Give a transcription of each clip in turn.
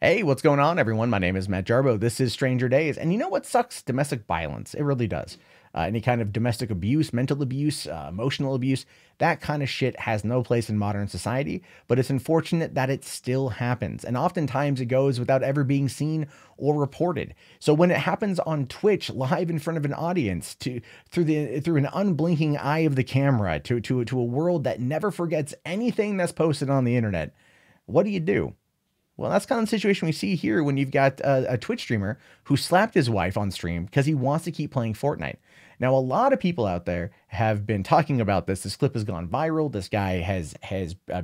Hey, what's going on, everyone? My name is Matt Jarbo. This is Stranger Days. And you know what sucks? Domestic violence. It really does. Any kind of domestic abuse, mental abuse, emotional abuse, that kind of shit has no place in modern society. But it's unfortunate that it still happens. And oftentimes it goes without ever being seen or reported. So when it happens on Twitch, live in front of an audience, through an unblinking eye of the camera, to a world that never forgets anything that's posted on the internet, what do? Well, that's kind of the situation we see here when you've got a Twitch streamer who slapped his wife on stream because he wants to keep playing Fortnite. Now, a lot of people out there have been talking about this. This clip has gone viral. This guy has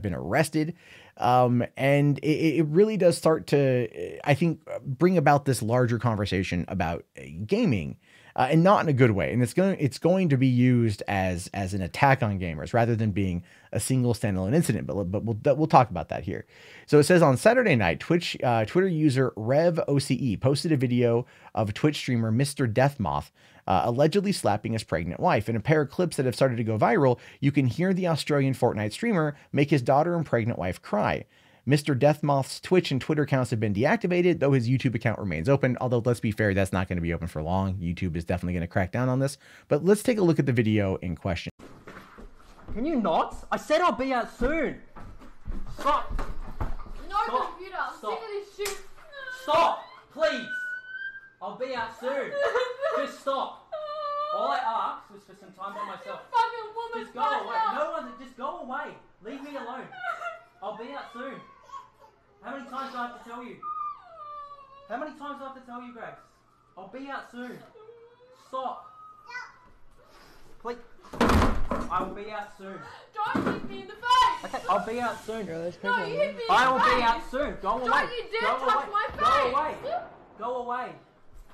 been arrested. And it really does start to, I think, bring about this larger conversation about gaming. And not in a good way. And it's going to be used as an attack on gamers rather than being a single standalone incident. But we'll talk about that here. So it says on Saturday night, Twitter user RevOCE posted a video of Twitch streamer MrDeadMoth allegedly slapping his pregnant wife. In a pair of clips that have started to go viral, you can hear the Australian Fortnite streamer make his daughter and pregnant wife cry. MrDeadMoth's Twitch and Twitter accounts have been deactivated, though his YouTube account remains open. Although, let's be fair, that's not going to be open for long. YouTube is definitely going to crack down on this. But let's take a look at the video in question. Can you not? I said I'll be out soon. Stop. No Stop. computer. I'm sick of this shit. Stop, please. I'll be out soon. Just stop. All I asked was for some time by myself. Fucking woman. Just go away. No one. Just go away. Leave me alone. I'll be out soon. How many times do I have to tell you? How many times do I have to tell you, Grace? I'll be out soon. Stop. Please. I will be out soon. Don't hit me in the face. Okay, I'll be out soon. No, you hit me in the face. I will be out soon. Go away. Don't you dare Go touch away. my face. Go away. Go away.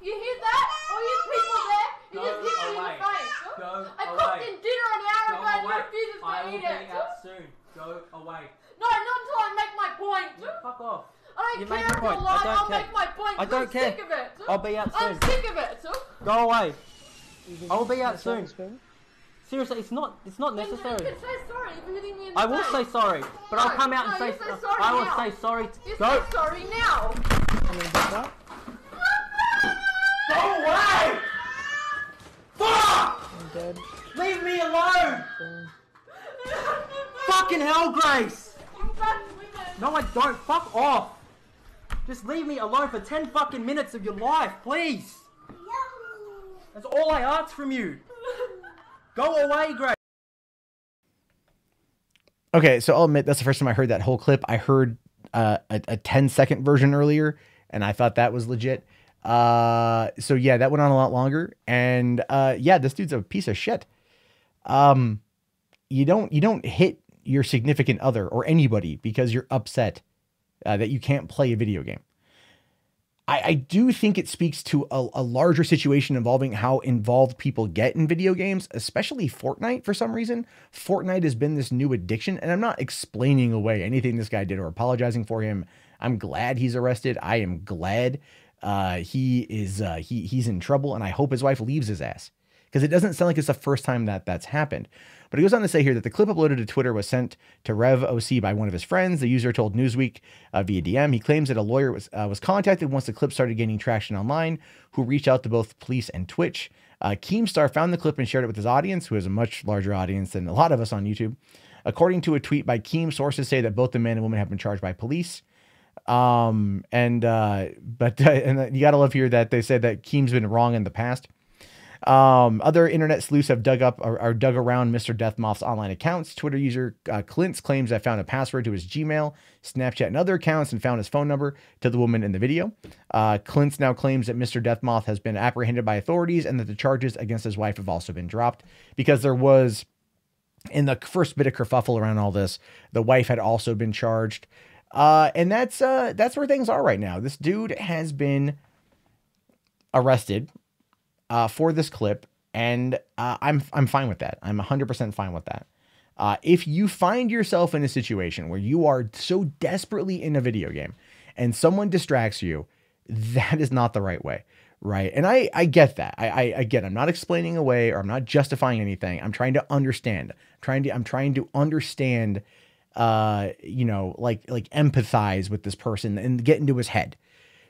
You hear that? All you people there, you Go just hit me in away. the face. Go I away. cooked in dinner an hour Go ago and you away. refuse to I will eat be it. out soon. Go away. No, not until I make my point. Fuck off. I You don't make care your if you're point. lying, I don't I'll care. make my point. I don't care. I'm sick of it. I'll be out soon. I'm sick of it. Go away. I will be out soon. Seriously, it's not necessary. You can say sorry for hitting me in the I will face. say sorry, but I'll come out and say you say sorry I will now. say sorry. You Go. say sorry now. Go away! Fuck! I'm dead. Leave me alone! Fucking hell, Grace! You bad women. No, I don't. Fuck off. Just leave me alone for 10 fucking minutes of your life, please. That's all I ask from you. Go away, Grace. Okay, so I'll admit that's the first time I heard that whole clip. I heard a 10-second version earlier, and I thought that was legit. So yeah, that went on a lot longer. And yeah, this dude's a piece of shit. You don't hit your significant other or anybody because you're upset that you can't play a video game. I do think it speaks to a larger situation involving how involved people get in video games, especially Fortnite. For some reason, Fortnite has been this new addiction, and I'm not explaining away anything this guy did or apologizing for him. I'm glad he's arrested. I am glad he's in trouble, and I hope his wife leaves his ass, because it doesn't sound like it's the first time that's happened. But he goes on to say here that the clip uploaded to Twitter was sent to RevOC by one of his friends. The user told Newsweek via DM. He claims that a lawyer was contacted once the clip started gaining traction online, who reached out to both police and Twitch. Keemstar found the clip and shared it with his audience, who is a much larger audience than a lot of us on YouTube. According to a tweet by Keem, sources say that both the man and woman have been charged by police. And you gotta love here that they said that Keem's been wrong in the past. Other internet sleuths have dug around MrDeadMoth's online accounts. Twitter user Clintz claims that found a password to his Gmail, Snapchat, and other accounts, and found his phone number to the woman in the video. Clintz now claims that MrDeadMoth has been apprehended by authorities and that the charges against his wife have also been dropped, because there was, in the first bit of kerfuffle around all this, the wife had also been charged. And that's where things are right now. This dude has been arrested for this clip, and I'm fine with that. I'm 100% fine with that. If you find yourself in a situation where you are so desperately in a video game and someone distracts you, that is not the right way, right? And I get that. I get. I'm not explaining away, or I'm not justifying anything. I'm trying to understand. I'm trying to understand you know, like empathize with this person and get into his head.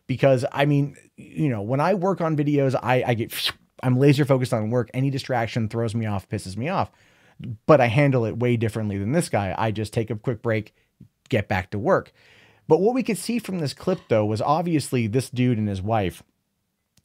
Because I mean, you know, when I work on videos, I'm laser focused on work. Any distraction throws me off, pisses me off, but I handle it way differently than this guy. I just take a quick break, get back to work. But what we could see from this clip though, was obviously this dude and his wife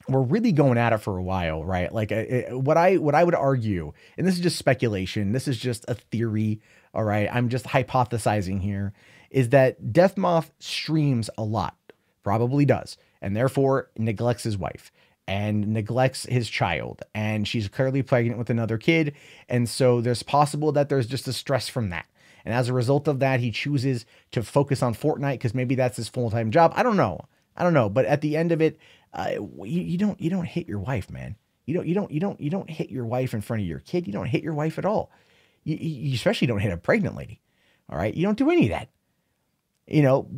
were really going at it for a while, right? Like what I would argue, and this is just speculation, this is just a theory, all right? I'm just hypothesizing here, is that DeadMoth streams a lot, probably does, and therefore neglects his wife and neglects his child, and she's clearly pregnant with another kid, and so there's possible that there's just a stress from that. And as a result of that, he chooses to focus on Fortnite because maybe that's his full-time job. I don't know. But at the end of it, you don't hit your wife, man. You don't hit your wife in front of your kid. You don't hit your wife at all. You especially don't hit a pregnant lady. All right. You don't do any of that. You know,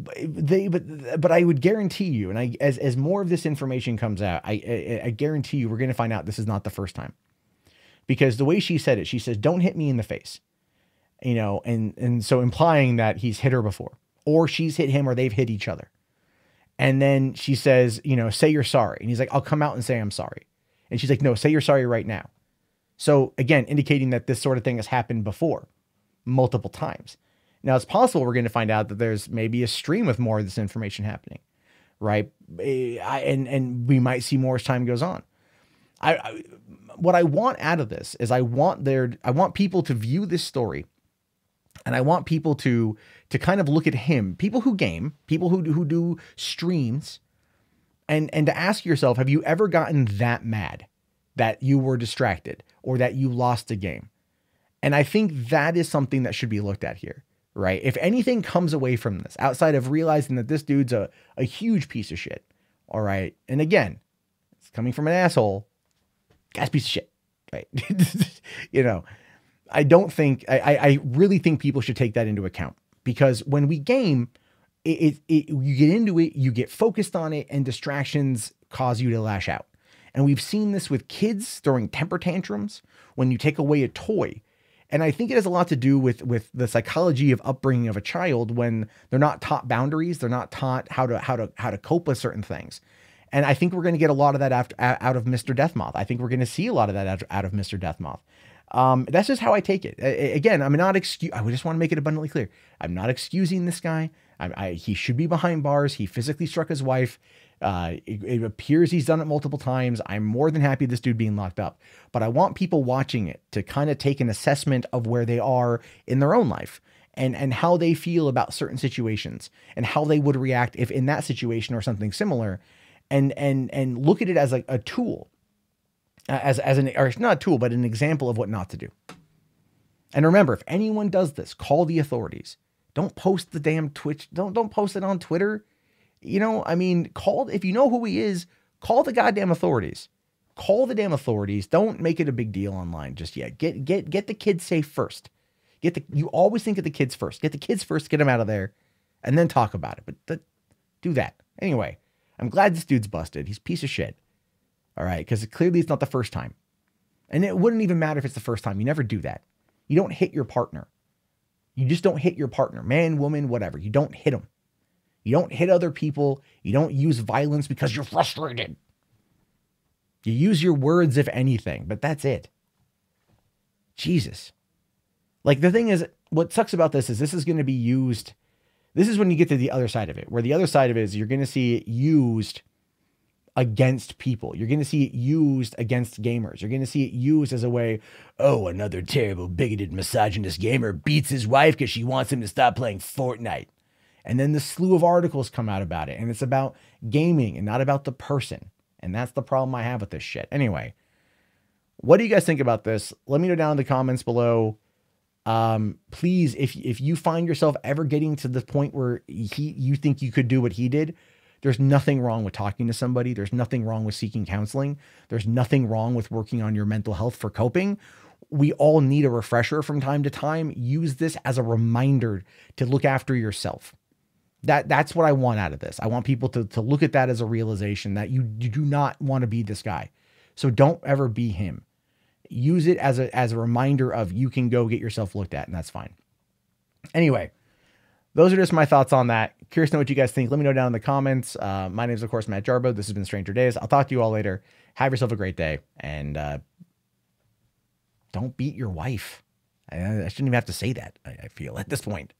but I would guarantee you, and as more of this information comes out, I guarantee you we're going to find out this is not the first time. Because the way she said it, she says, "Don't hit me in the face." You know, and so implying that he's hit her before, or she's hit him, or they've hit each other. And then she says, you know, "Say you're sorry." And he's like, "I'll come out and say I'm sorry." And she's like, "No, say you're sorry right now." So again, indicating that this sort of thing has happened before multiple times. Now it's possible we're going to find out that there's maybe a stream with more of this information happening, right? And we might see more as time goes on. What I want out of this is I want people to view this story, and I want people to kind of look at him, people who game, people who do streams, and to ask yourself, have you ever gotten that mad that you were distracted or that you lost a game? And I think that is something that should be looked at here, right? If anything comes away from this, outside of realizing that this dude's a huge piece of shit, all right? And again, it's coming from an asshole, guy's a piece of shit, right? You know, I really think people should take that into account, because when we game, you get into it, you get focused on it, and distractions cause you to lash out. And we've seen this with kids throwing temper tantrums when you take away a toy. And I think it has a lot to do with the psychology of upbringing of a child when they're not taught boundaries. They're not taught how to cope with certain things. And I think we're going to get a lot of that out of MrDeadMoth. I think we're going to see a lot of that out of MrDeadMoth. That's just how I take it. Again, I just want to make it abundantly clear. I'm not excusing this guy. He should be behind bars. He physically struck his wife. It appears he's done it multiple times. I'm more than happy this dude being locked up, but I want people watching it to kind of take an assessment of where they are in their own life and how they feel about certain situations and how they would react if in that situation or something similar, and look at it as like a tool, or not a tool, but an example of what not to do. And remember, if anyone does this, call the authorities. Don't post the damn Twitch. Don't post it on Twitter. You know, I mean, if you know who he is, call the goddamn authorities. Call the damn authorities. Don't make it a big deal online just yet. Get the kids safe first. You always think of the kids first. Get the kids first, get them out of there, and then talk about it. But do that. Anyway, I'm glad this dude's busted. He's a piece of shit. All right, because clearly it's not the first time. And it wouldn't even matter if it's the first time. You never do that. You don't hit your partner. You just don't hit your partner. Man, woman, whatever. You don't hit them. You don't hit other people. You don't use violence because you're frustrated. You use your words, if anything, but that's it. Jesus. Like, the thing is, what sucks about this is going to be used. This is when you get to the other side of it, where the other side of it is you're going to see it used against people. You're going to see it used against gamers. You're going to see it used as a way, oh, another terrible, bigoted, misogynist gamer beats his wife because she wants him to stop playing Fortnite. And then the slew of articles come out about it. And it's about gaming and not about the person. And that's the problem I have with this shit. Anyway, what do you guys think about this? Let me know down in the comments below. Please, if you find yourself ever getting to the point where you think you could do what he did, there's nothing wrong with talking to somebody. There's nothing wrong with seeking counseling. There's nothing wrong with working on your mental health for coping. We all need a refresher from time to time. Use this as a reminder to look after yourself. That's what I want out of this. I want people to look at that as a realization that you do not want to be this guy. So don't ever be him. Use it as a reminder of you can go get yourself looked at, and that's fine. Anyway, those are just my thoughts on that. Curious to know what you guys think. Let me know down in the comments. My name is, of course, Matt Jarbo. This has been Stranger Days. I'll talk to you all later. Have yourself a great day. And don't beat your wife. I shouldn't even have to say that, I feel, at this point.